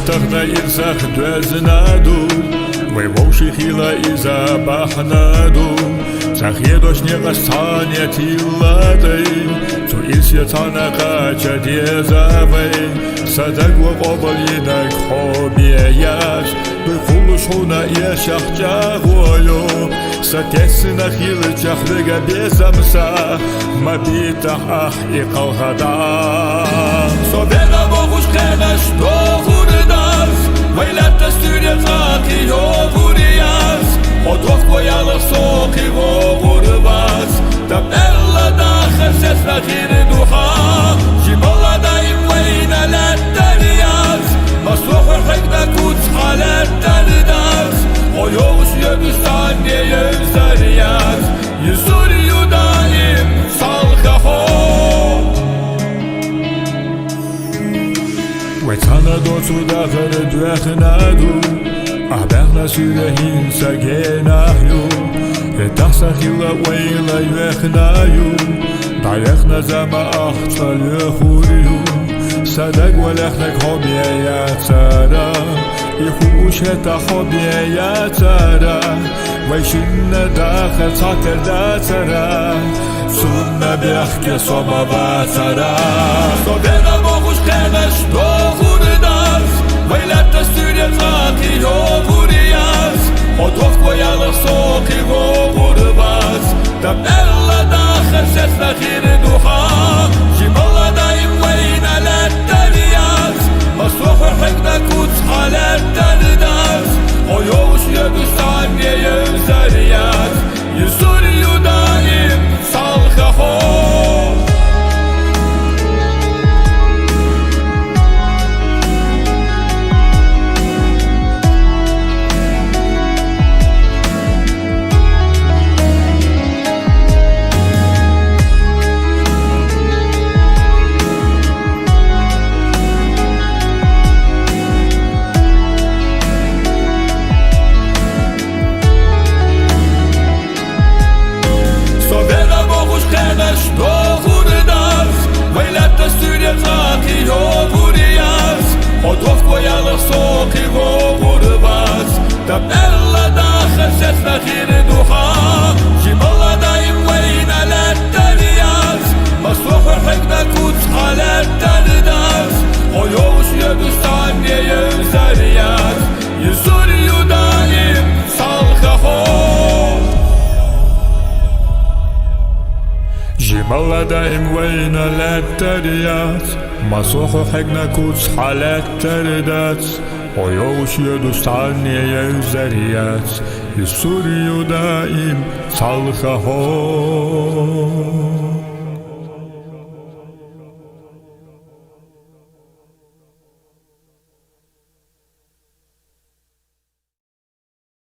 دخلتنا إذا خدوزنادو ويوشي خيلا إذا بحنادو سخيدوش نغستانيا تيلاتي تو إسيتانا قاچا ديزاوي صدق وقبل ينك حبيات بخلوش هنا يشاق جاغويو ستسنا خيل جاخدقا بيزامسا ما بيتاح أحقيق الغدا صبينا بوغوش خيناش doğurdas Veylatta stüdyataki yoguriyas Odrof koyalar soki vogurvas Tam ella dakhel sesna khir duha Jiballa daim veyna lattariyas Masruh hekna kuts halattardas Oyoğuş yöbüstan diye zariyas Yusuriyu daim salkaho ويتانا دوتو داخل دوخنادو أحباقنا سيرهين ساقيناهيو يتحسا خيلا ويلا يوخنايو دايخنا زما أخطال يخوريو صدق ولخنك حبيا يا ترى يخوش هتا حبيا يا ترى ويشنا داخل ساتر دا ترى سنة بيحكي صوبا باترى صدنا بوغوش خيناش doğurdas Veylatta stüdyataki yoguriyas Odrof koyalar soki vogurvas Tam ella dakhel sesna khir duha Jiballa daim veyna lattariyas Masruh hekna kuts halattardas Oyoğuş yöbüstan diye zariyas Yusuriyu daim salkaho doğurdas Veylatta stüdyataki yoguriyas Odrof koyalar soki vogurvas Tam ella dakhel sesna khir duha Jiballa daim veyna lattariyas Masruh hekna kuts halattardas Oyoğuş yöbüstan diye zariyas Yusuriyu daim salkaho جمال دائم وين الاتريات مسوح حقنا كوتس حالات تردات ويوش يدوستان يزريات يسوري دائم صالخه